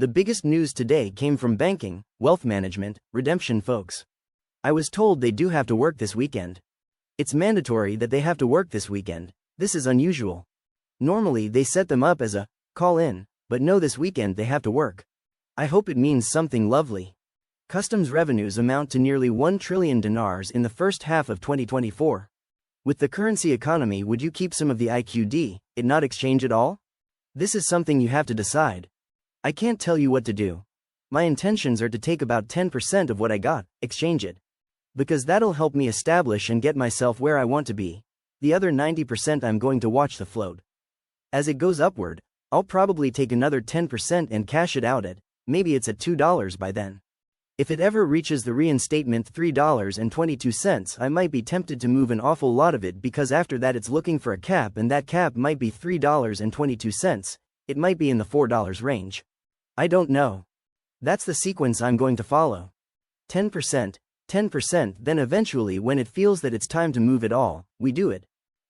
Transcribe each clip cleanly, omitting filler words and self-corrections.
The biggest news today came from banking, wealth management, redemption folks. I was told they do have to work this weekend. It's mandatory that they have to work this weekend. This is unusual. Normally they set them up as a call in, but no, this weekend they have to work. I hope it means something lovely. Customs revenues amount to nearly 1 trillion dinars in the first half of 2024. With the currency economy, would you keep some of the IQD, it not exchange at all? This is something you have to decide. I can't tell you what to do. My intentions are to take about 10% of what I got, exchange it. Because that'll help me establish and get myself where I want to be. The other 90% I'm going to watch the float. As it goes upward, I'll probably take another 10% and cash it out at, maybe it's at $2 by then. If it ever reaches the reinstatement $3.22, I might be tempted to move an awful lot of it, because after that it's looking for a cap, and that cap might be $3.22, it might be in the $4 range. I don't know. That's the sequence I'm going to follow. 10%, 10%, then eventually when it feels that it's time to move it all, we do it.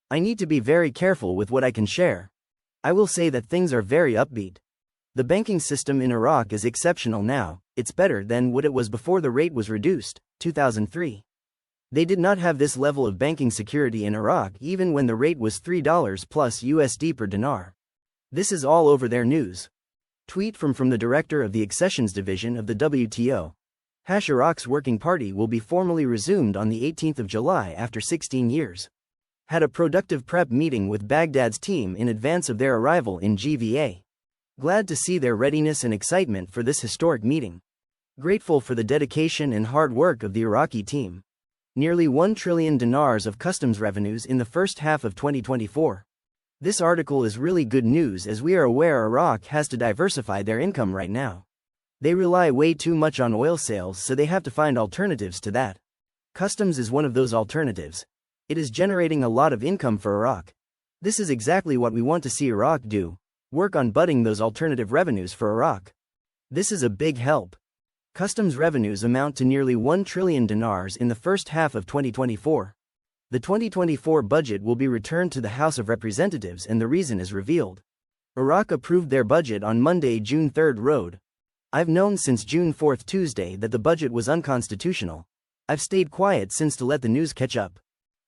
I need to be very careful with what I can share. I will say that things are very upbeat. The banking system in Iraq is exceptional now. It's better than what it was before the rate was reduced, 2003. They did not have this level of banking security in Iraq even when the rate was $3 plus USD per dinar. This is all over their news. Tweet from the director of the accessions division of the WTO. Iraq's working party will be formally resumed on the 18th of July after 16 years. Had a productive prep meeting with Baghdad's team in advance of their arrival in GVA. Glad to see their readiness and excitement for this historic meeting. Grateful for the dedication and hard work of the Iraqi team. Nearly 1 trillion dinars of customs revenues in the first half of 2024. This article is really good news, as we are aware Iraq has to diversify their income right now. They rely way too much on oil sales, so they have to find alternatives to that. Customs is one of those alternatives. It is generating a lot of income for Iraq. This is exactly what we want to see Iraq do. Work on budding those alternative revenues for Iraq. This is a big help. Customs revenues amount to nearly 1 trillion dinars in the first half of 2024. The 2024 budget will be returned to the House of Representatives, and the reason is revealed. Iraq approved their budget on Monday, June 3rd. I've known since June 4th, Tuesday, that the budget was unconstitutional. I've stayed quiet since to let the news catch up.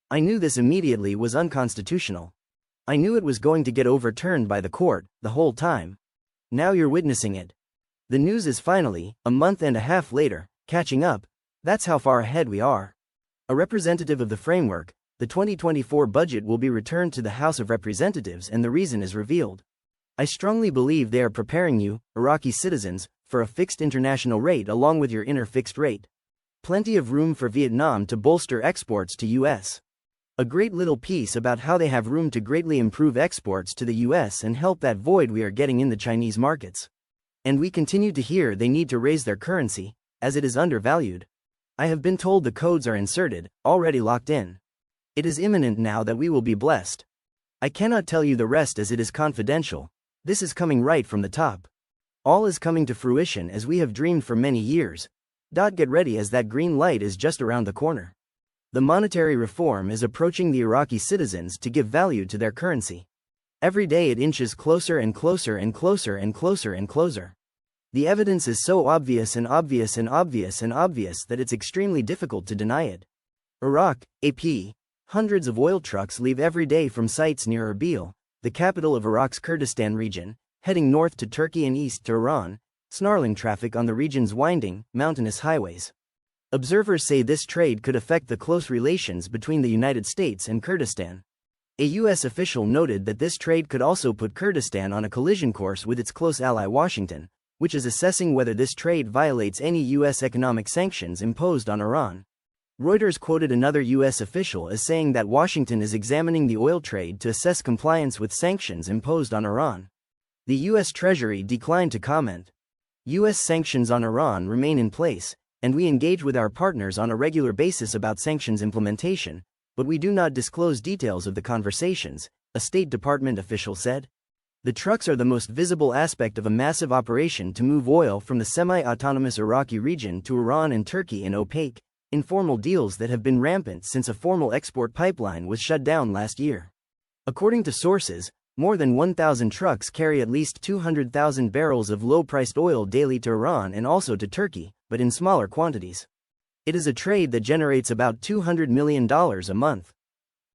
I knew this immediately was unconstitutional. I knew it was going to get overturned by the court, the whole time. Now you're witnessing it. The news is finally, a month and a half later, catching up. That's how far ahead we are. A representative of the framework, the 2024 budget will be returned to the House of Representatives, and the reason is revealed. I strongly believe they are preparing you, Iraqi citizens, for a fixed international rate along with your inner fixed rate. Plenty of room for Vietnam to bolster exports to US. A great little piece about how they have room to greatly improve exports to the US and help that void we are getting in the Chinese markets. And we continue to hear they need to raise their currency, as it is undervalued. I have been told the codes are inserted, already locked in. It is imminent now that we will be blessed. I cannot tell you the rest as it is confidential. This is coming right from the top. All is coming to fruition as we have dreamed for many years. Get ready, as that green light is just around the corner. The monetary reform is approaching the Iraqi citizens to give value to their currency. Every day it inches closer and closer and closer and closer and closer. The evidence is so obvious and obvious and obvious and obvious that it's extremely difficult to deny it. Iraq, AP. Hundreds of oil trucks leave every day from sites near Erbil, the capital of Iraq's Kurdistan region, heading north to Turkey and east to Iran, snarling traffic on the region's winding, mountainous highways. Observers say this trade could affect the close relations between the United States and Kurdistan. A U.S. official noted that this trade could also put Kurdistan on a collision course with its close ally Washington, which is assessing whether this trade violates any U.S. economic sanctions imposed on Iran. Reuters quoted another U.S. official as saying that Washington is examining the oil trade to assess compliance with sanctions imposed on Iran. The U.S. Treasury declined to comment. U.S. sanctions on Iran remain in place, and we engage with our partners on a regular basis about sanctions implementation, but we do not disclose details of the conversations, a State Department official said. The trucks are the most visible aspect of a massive operation to move oil from the semi-autonomous Iraqi region to Iran and Turkey in opaque, informal deals that have been rampant since a formal export pipeline was shut down last year. According to sources, More than 1,000 trucks carry at least 200,000 barrels of low-priced oil daily to Iran and also to Turkey, but in smaller quantities. It is a trade that generates about $200 million a month.